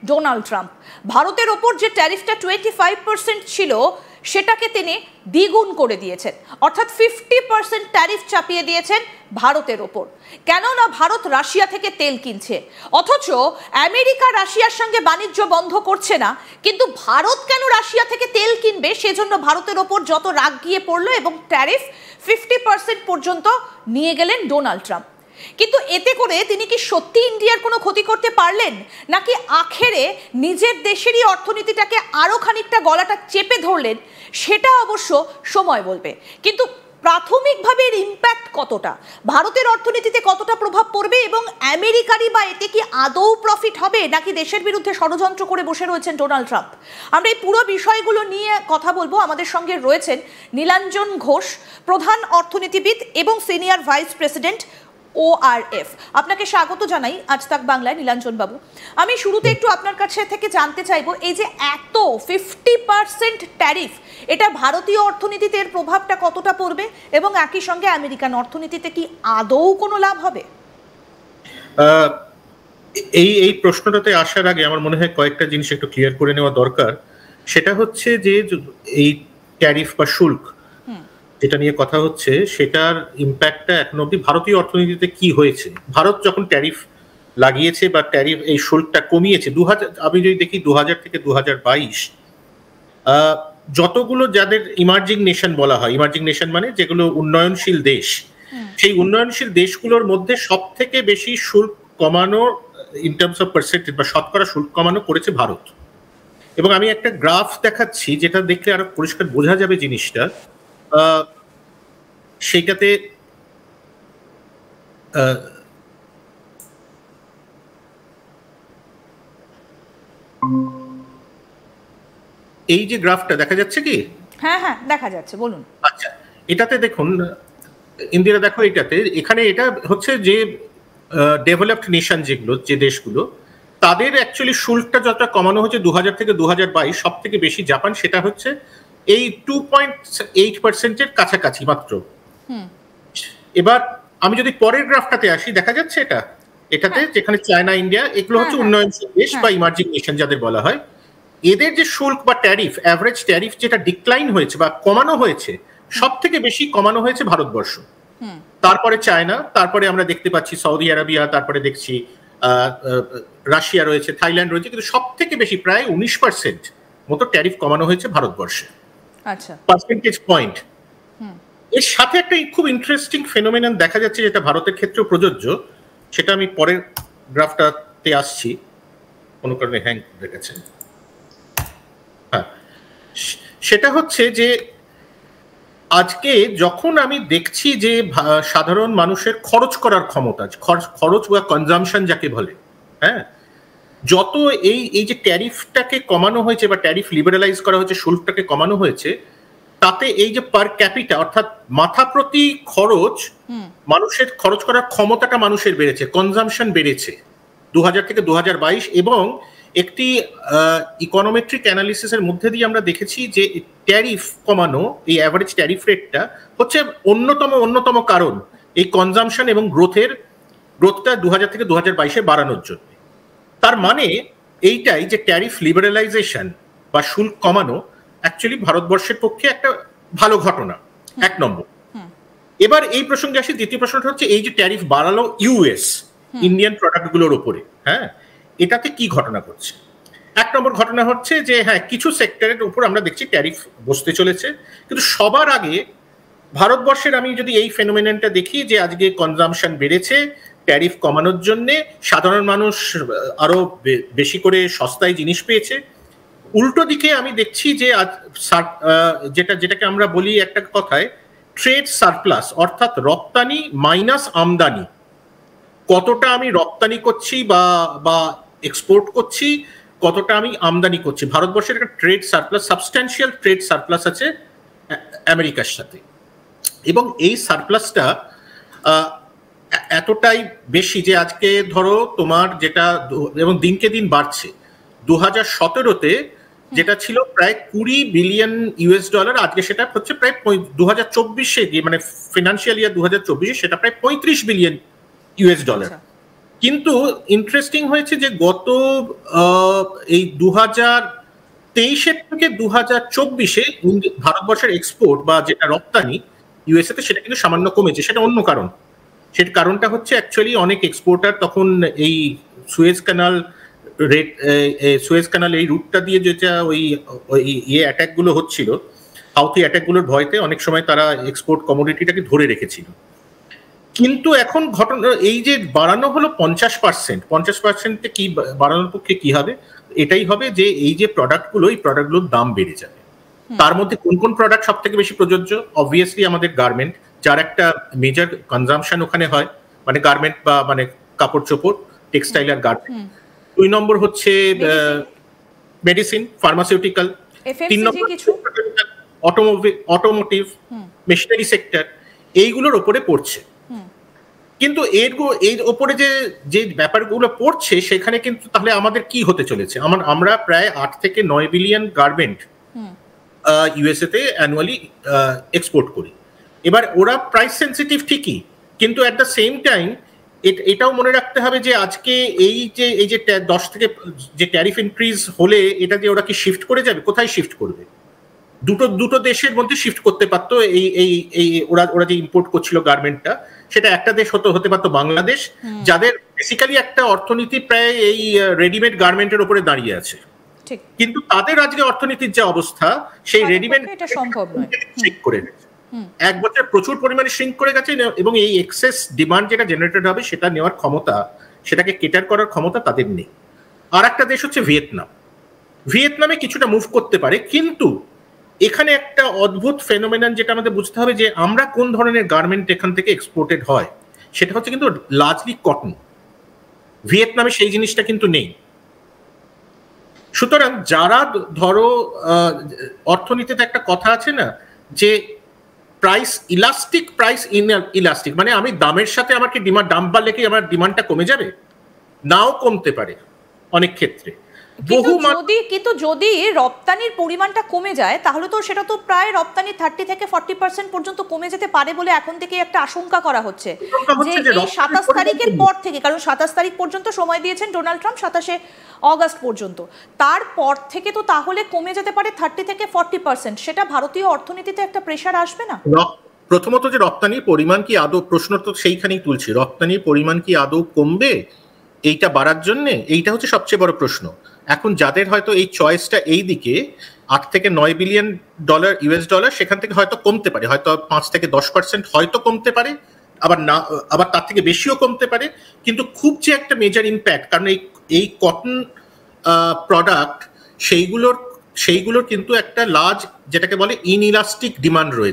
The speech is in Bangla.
Donald Trump. ভারতের ওপর যে ট্যারিফটা 25% ছিল সেটাকে তিনি দ্বিগুণ করে দিয়েছেন, অর্থাৎ 50% ট্যারিফ চাপিয়ে দিয়েছেন ভারতের ওপর। কেননা ভারত রাশিয়া থেকে তেল কিনছে, অথচ আমেরিকা রাশিয়ার সঙ্গে বাণিজ্য বন্ধ করছে না, কিন্তু ভারত কেন রাশিয়া থেকে তেল কিনবে সেজন্য ভারতের ওপর যত রাগ গিয়ে পড়লো এবং ট্যারিফ 50% পর্যন্ত নিয়ে গেলেন ডোনাল্ড ট্রাম্প। কিন্তু এতে করে তিনি কি সত্যি ইন্ডিয়ার কোনো ক্ষতি করতে পারলেন, নাকি আখেরে নিজের দেশেরই অর্থনীতিটাকে আরো খানিকটা গলাটা চেপে ধরলেন, সেটা অবশ্য সময় বলবে। কিন্তু প্রাথমিকভাবে এর ইম্প্যাক্ট কতটা, ভারতের অর্থনীতিতে কতটা প্রভাব পড়বে এবং আমেরিকারই বা এতে কি আদৌ প্রফিট হবে, নাকি দেশের বিরুদ্ধে ষড়যন্ত্র করে বসে রয়েছেন ডোনাল্ড ট্রাম্প, আমরা এই পুরো বিষয়গুলো নিয়ে কথা বলবো। আমাদের সঙ্গে রয়েছেন নীলাঞ্জন ঘোষ, প্রধান অর্থনীতিবিদ এবং সিনিয়র ভাইস প্রেসিডেন্ট ORF। আপনাকে স্বাগত জানাই আজ তাক বাংলায় নীলাঞ্জন বাবু। আমি শুরুতে একটু আপনার কাছে থেকে জানতে চাইবো, এই যে এত 50% ট্যারিফ, এটা ভারতীয় অর্থনীতিতে এর প্রভাবটা কতটা পড়বে এবং একই সঙ্গে আমেরিকান অর্থনীতিতে কি আদৌ কোনো লাভ হবে? এই প্রশ্নটাতে আসার আগে আমার মনে হয় কয়েকটা জিনিস একটু ক্লিয়ার করে নেওয়া দরকার। সেটা হচ্ছে যে এই ট্যারিফ বা শুল্ক যেটা নিয়ে কথা হচ্ছে, সেটার ইম্প্যাক্টটা এখন অব্দি ভারতীয় অর্থনীতিতে কি হয়েছে। ভারত যখন ট্যারিফ লাগিয়েছে বা ট্যারিফ এই শুল্কটা কমিয়েছে, আমি যদি দেখি 2000 থেকে 2022 যতগুলো যাদের ইমার্জিং নেশন বলা হয়, ইমার্জিং নেশন মানে যেগুলো উন্নয়নশীল দেশ, সেই উন্নয়নশীল দেশগুলোর মধ্যে সব থেকে বেশি শুল্ক কমানো ইন টার্মস অফ পার্সেন্টেজ বা শতকরা শুল্ক কমানো করেছে ভারত। এবং আমি একটা গ্রাফ দেখাচ্ছি যেটা দেখলে আরো পরিষ্কার বোঝা যাবে জিনিসটা। সেইটাতে এই যে গ্রাফটা দেখা যাচ্ছে কি? হ্যাঁ হ্যাঁ দেখা যাচ্ছে, বলুন। আচ্ছা, এটাতে দেখুন ইন্দিরা, দেখো এটাতে, এখানে এটা হচ্ছে যে ডেভেলপড নেশন যেগুলো, যে দেশগুলো, তাদের অ্যাকচুয়ালি শুল্কটা যতটা কমানো হচ্ছে 2000 থেকে 2022, সব থেকে বেশি জাপান, সেটা হচ্ছে এই 2.8%-এর কাছাকাছি মাত্র। এবার আমি যদি পরের গ্রাফটাতে আসি, দেখা যাচ্ছে এটাতে যেখানে চায়না, ইন্ডিয়া, এগুলো হচ্ছে উন্নয়নশীল দেশ বা ইমার্জিং নেশন যাদের বলা হয়, এদের যে শুল্ক বা ট্যারিফ, অ্যাভারেজ ট্যারিফ যেটা ডিক্লাইন হয়েছে বা কমানো হয়েছে, সব থেকে বেশি কমানো হয়েছে ভারতবর্ষ, তারপরে চায়না, তারপরে আমরা দেখতে পাচ্ছি সৌদি আরবিয়া, তারপরে দেখছি রাশিয়া রয়েছে, থাইল্যান্ড রয়েছে, কিন্তু সব থেকে বেশি প্রায় 19% মতো ট্যারিফ কমানো হয়েছে ভারতবর্ষে। আচ্ছা, পার্সেন্টেজ পয়েন্ট। এর সাথে একটা খুব ইন্টারেস্টিং ফেনোমেনন দেখা যাচ্ছে, যেটা ভারতের ক্ষেত্রেও প্রযোজ্য, সেটা আমি পরের গ্রাফটাতে আসছি, কোনো কারণে হ্যাং রেখেছে। হ্যাঁ, সেটা হচ্ছে যে আজকে যখন আমি দেখছি যে সাধারণ মানুষের খরচ করার ক্ষমতা, খরচ বা কনজামশন যাকে বলে, হ্যাঁ, যত এই যে ট্যারিফটাকে কমানো হয়েছে বা ট্যারিফ লিবারালাইজ করা হয়েছে, শুল্কটাকে কমানো হয়েছে, তাতে এই যে পার ক্যাপিটা অর্থাৎ মাথা প্রতি খরচ, মানুষের খরচ করার ক্ষমতাটা মানুষের বেড়েছে, কনজামশন বেড়েছে 2000 থেকে 2022। এবং একটি ইকোনোমেট্রিক অ্যানালিসিসের মধ্যে দিয়ে আমরা দেখেছি যে ট্যারিফ কমানো, এই অ্যাভারেজ ট্যারিফ রেটটা হচ্ছে অন্যতম কারণ এই কনজামশন এবং গ্রোথটা 2000 থেকে 2022-এ বাড়ানোর জন্য। তার মানে এইটাই যে ট্যারিফ লিবারালাইজেশন বা শুল্ক কমানো অ্যাকচুয়ালি ভারতবর্ষের পক্ষে একটা ভালো ঘটনা, এক নম্বর। এবার এই প্রসঙ্গে আসি, দ্বিতীয় প্রশ্নটা হচ্ছে এই যে ট্যারিফ বাড়ালো ইউএস ইন্ডিয়ান প্রোডাক্টগুলোর উপরে, হ্যাঁ, এটাতে কি ঘটনা ঘটছে? এক নম্বর ঘটনা হচ্ছে যে হ্যাঁ, কিছু সেক্টরের উপর আমরা দেখছি ট্যারিফ বসতে চলেছে, কিন্তু সবার আগে ভারতবর্ষের আমি যদি এই ফেনোমেননটা দেখি যে আজকে কনজামশন বেড়েছে ট্যারিফ কমানোর জন্যে, সাধারণ মানুষ আরো বেশি করে সস্তায় জিনিস পেয়েছে। উল্টো দিকে আমি দেখছি যে যেটাকে আমরা বলি একটা কথায় ট্রেড সারপ্লাস, অর্থাৎ রপ্তানি মাইনাস আমদানি, কতটা আমি রপ্তানি করছি বা এক্সপোর্ট করছি, কতটা আমি আমদানি করছি, ভারতবর্ষের একটা trade surplus, substantial trade surplus আছে আমেরিকার সাথে। এবং এই সারপ্লাসটা এতটাই বেশি যে আজকে ধরো তোমার যেটা, এবং দিনকে দিন বাড়ছে, 2017-তে যেটা ছিল প্রায় $20 বিলিয়ন, আজকে সেটা হচ্ছে প্রায় 2024-এ গিয়ে, মানে ফিনান্সিয়াল ইয়ার 2024-এ সেটা প্রায় $35 বিলিয়ন। কিন্তু ইন্টারেস্টিং হয়েছে যে গত এই 2023 থেকে 2024 ভারতবর্ষের এক্সপোর্ট বা যেটা রপ্তানি ইউএসএ তে সেটা কিন্তু সামান্য কমেছে। সেটা অন্য কারণ। সেটা কারণটা হচ্ছে অ্যাকচুয়ালি অনেক এক্সপোর্টার তখন এই সুয়েজ কানাল এই রুটটা দিয়ে যেটা ওই অ্যাটাক গুলো হচ্ছিল, হাউথি অ্যাটাক গুলোর ভয়তে অনেক সময় তারা এক্সপোর্ট কমোডিটিটাকে ধরে রেখেছিল। কিন্তু এখন ঘটনা এই যে বাড়ানো হলো 50%, কি বাড়ানোর পক্ষে কি হবে? এটাই হবে যে এই যে প্রোডাক্টগুলো, এই প্রোডাক্টগুলোর দাম বেড়ে যাবে। তার মধ্যে কোন কোন প্রোডাক্ট সব থেকে বেশি প্রযোজ্য? অবভিয়াসলি আমাদের গার্মেন্ট, যার একটা মেজর কনজাম্পশন ওখানে হয়, মানে গার্মেন্ট বা মানে কাপড় চোপড়, টেক্সটাইল আর গার্মেন্ট। 2 নম্বর হচ্ছে মেডিসিন, ফার্মাসিউটিক্যাল। 3 নম্বর অটোমোটিভ, মেশিনারি সেক্টর, এইগুলোর ওপরে পড়ছে। কিন্তু এর ওপরে যে ব্যাপারগুলো পড়ছে সেখানে কিন্তু তাহলে আমাদের কি হতে চলেছে? আমরা প্রায় 8 থেকে 9 বিলিয়ন গার্মেন্ট ইউএসএ তে অ্যানুয়ালি এক্সপোর্ট করি। এবার ওরা প্রাইস সেন্সিটিভ ঠিকই, কিন্তু অ্যাট দ্য সেম টাইম এটাও মনে রাখতে হবে যে আজকে এই যে 10 থেকে যে ট্যারিফ ইনক্রিজ হলে এটা দিয়ে ওরা কি শিফট করে যাবে? কোথায় শিফট করবে? দুটো দেশের মধ্যে শিফট করতে পারতো। এই ওরা যে ইম্পোর্ট করছিল গার্মেন্টটা, সেটা একটা দেশ হতে পারতো বাংলাদেশ, যাদের বেসিক্যালি একটা অর্থনীতি প্রায় এই রেডিমেড গার্মেন্টের উপরে দাঁড়িয়ে আছে। কিন্তু তাদের আজকে অর্থনীতির যে অবস্থা, সেই রেডিমেড এটা সম্ভব নয়। শ্রিঙ্ক করে গেছে, এক বছর প্রচুর পরিমাণে শ্রিঙ্ক করে গেছে, এবং এই এক্সেস ডিমান্ড যেটা জেনারেটেড হবে সেটা নেওয়ার ক্ষমতা, সেটাকে কেটার করার ক্ষমতা তাদের নেই। আর একটা দেশ হচ্ছে ভিয়েতনামে কিছুটা মুভ করতে পারে, কিন্তু এখানে একটা অদ্ভুত ফেনোমেনন যেটা আমাদের বুঝতে হবে, যে আমরা কোন ধরনের গার্মেন্ট এখান থেকে এক্সপোর্টেড হয়, সেটা হচ্ছে কিন্তু লার্জলি কটন। ভিয়েতনামে সেই জিনিসটা কিন্তু নেই। সুতরাং যারা ধরো অর্থনীতিতে একটা কথা আছে না, যে প্রাইস ইলাস্টিক, প্রাইস ইলাস্টিক, মানে আমি দামের সাথে আমাকে ডিমান্ড, দাম বাড়লে কি আমার ডিমান্ডটা কমে যাবে? নাও কমতে পারে অনেক ক্ষেত্রে। কিন্তু যদি রপ্তানির পরিমাণটা কমে যায়, তাহলে তো সেটা তো প্রায় রপ্তানি 30 থেকে 40% পর্যন্ত কমে যেতে পারে বলে এখন থেকে একটা আশঙ্কা করা হচ্ছে, যে এই 27 তারিখের পর থেকে, কারণ 27 তারিখ পর্যন্ত সময় দিয়েছেন ডোনাল্ড ট্রাম্প, 27শে অগস্ট পর্যন্ত, তারপর থেকে তো তাহলে কমে যেতে পারে 30 থেকে 40%। সেটা ভারতীয় অর্থনীতিতে একটা প্রেশার আসবে না? প্রথমত যে রপ্তানির পরিমাণ কি আদৌ, প্রশ্ন তো সেইখানেই তুলছি, রপ্তানির পরিমাণ কি আদৌ কমবে এইটা বাড়ার জন্য? এইটা হচ্ছে সবচেয়ে বড় প্রশ্ন। এখন যাদের হয়তো এই চয়েসটা এই দিকে 8 থেকে 9 বিলিয়ন ডলার ইউএস ডলার, সেখান থেকে হয়তো কমতে পারে, হয়তো 5 থেকে 10% হয়তো কমতে পারে, আবার তার থেকে বেশিও কমতে পারে। কিন্তু খুব যে একটা মেজর ইম্প্যাক্ট, কারণ এই কটন প্রোডাক্ট সেইগুলোর কিন্তু একটা লার্জ, যেটাকে বলে ইনইলাস্টিক ডিমান্ড রয়েছে।